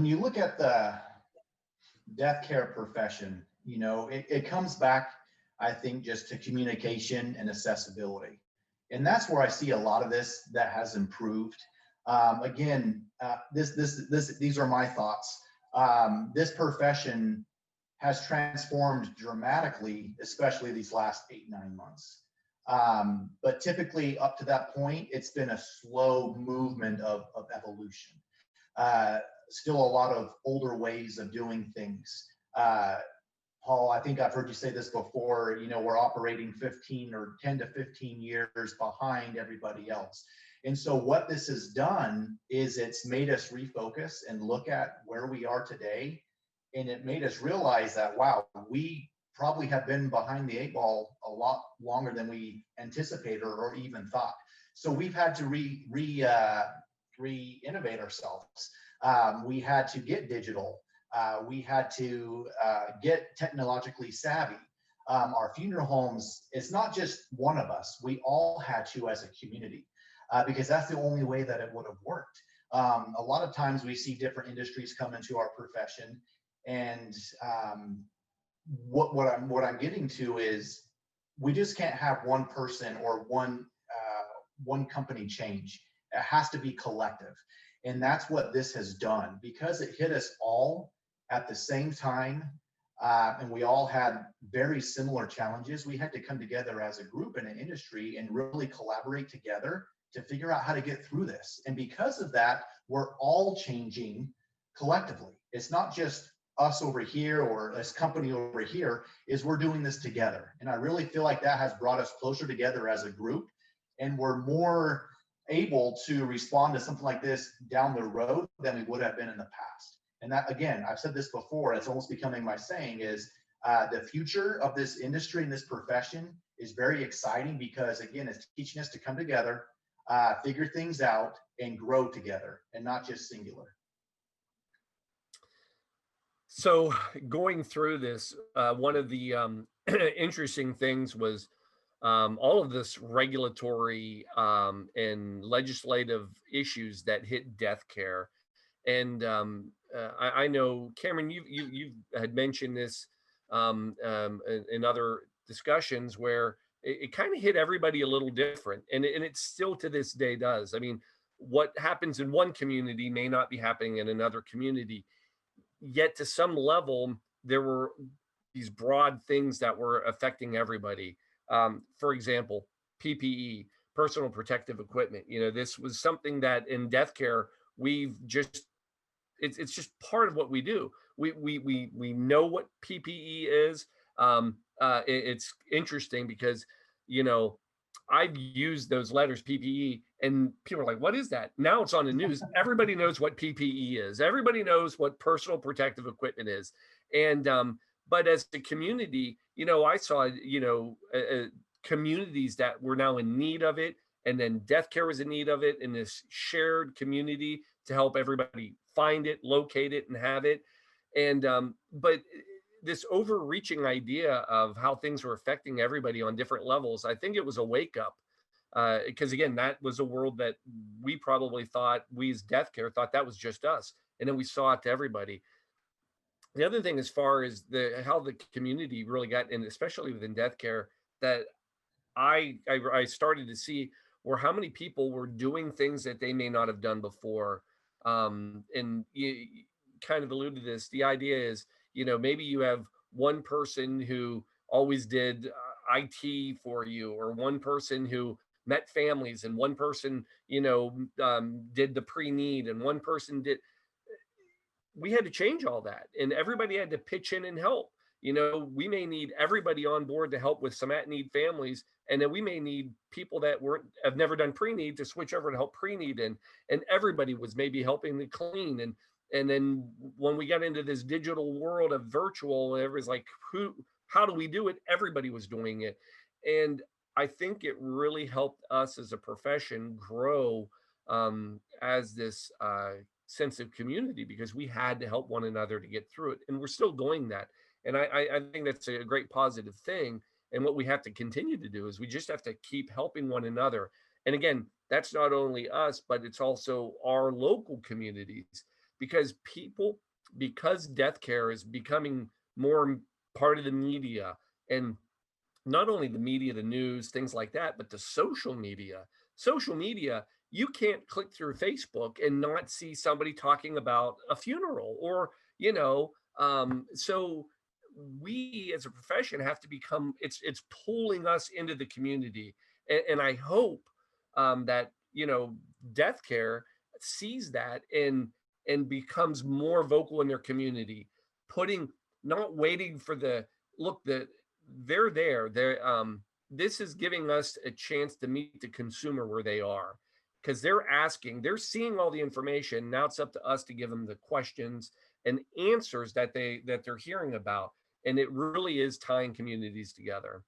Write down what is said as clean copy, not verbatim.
when you look at the death care profession, you know, it comes back, I think, just to communication and accessibility. And that's where I see a lot of this that has improved. Again, these are my thoughts. This profession has transformed dramatically, especially these last 8, 9 months. But typically up to that point, it's been a slow movement of evolution. Still a lot of older ways of doing things. Paul, I think I've heard you say this before, you know, we're operating 15 or 10 to 15 years behind everybody else. And so what this has done is it's made us refocus and look at where we are today. And it made us realize that, wow, we probably have been behind the 8 ball a lot longer than we anticipated or even thought. So we've had to re-innovate ourselves. We had to get digital. We had to get technologically savvy. Our funeral homes, it's not just one of us. We all had to as a community, because that's the only way that it would have worked. A lot of times we see different industries come into our profession, and what I'm getting to is we just can't have one person or one company change. It has to be collective. And that's what this has done, because it hit us all at the same time. And we all had very similar challenges. We had to come together as a group in an industry and really collaborate together to figure out how to get through this. And because of that, we're all changing collectively. It's not just us over here or this company over here, is we're doing this together. And I really feel like that has brought us closer together as a group, and we're more able to respond to something like this down the road than we would have been in the past. And that, again, I've said this before, it's almost becoming my saying, is the future of this industry and this profession is very exciting, because again, it's teaching us to come together, figure things out, and grow together, and not just singular. So going through this, one of the interesting things was all of this regulatory and legislative issues that hit death care. And I know, Cameron, you had mentioned this in other discussions, where it kind of hit everybody a little different, and it still to this day does. I mean, what happens in one community may not be happening in another community, yet to some level there were these broad things that were affecting everybody. For example, PPE, personal protective equipment. You know, this was something that in death care we've just, it's just part of what we do. We know what PPE is. It's interesting because, you know, I've used those letters PPE, and people are like, what is that? Now it's on the news. Everybody knows what PPE is. Everybody knows what personal protective equipment is. And but as a community, you know, I saw, you know, communities that were now in need of it, and then death care was in need of it, in this shared community to help everybody find it, locate it, and have it. And but this overreaching idea of how things were affecting everybody on different levels, I think it was a wake up, because again, that was a world that we probably thought, we as death care thought that was just us, and then we saw it to everybody. The other thing, as far as how the community really got in, especially within death care, that I started to see were how many people were doing things that they may not have done before. And you kind of alluded to this. The idea is, you know, maybe you have one person who always did IT for you, or one person who met families, and one person, you know, did the pre-need, and one person did. We had to change all that, and everybody had to pitch in and help. You know, we may need everybody on board to help with some at-need families, and then we may need people that have never done pre-need to switch over to help pre-need, and everybody was maybe helping to clean. And then when we got into this digital world of virtual, everybody's like, how do we do it? Everybody was doing it. And I think it really helped us as a profession grow as this sense of community, because we had to help one another to get through it. And we're still doing that. And I think that's a great positive thing. And what we have to continue to do is we just have to keep helping one another. And again, that's not only us, but it's also our local communities, because because death care is becoming more part of the media, and not only the media, the news, things like that, but the social media. Social media, you can't click through Facebook and not see somebody talking about a funeral or, so we as a profession have to become, it's pulling us into the community. And I hope that, death care sees that and becomes more vocal in their community, putting, not waiting for the look that they're there. This is giving us a chance to meet the consumer where they are, because they're seeing all the information. Now it's up to us to give them the questions and answers that they're hearing about. And it really is tying communities together.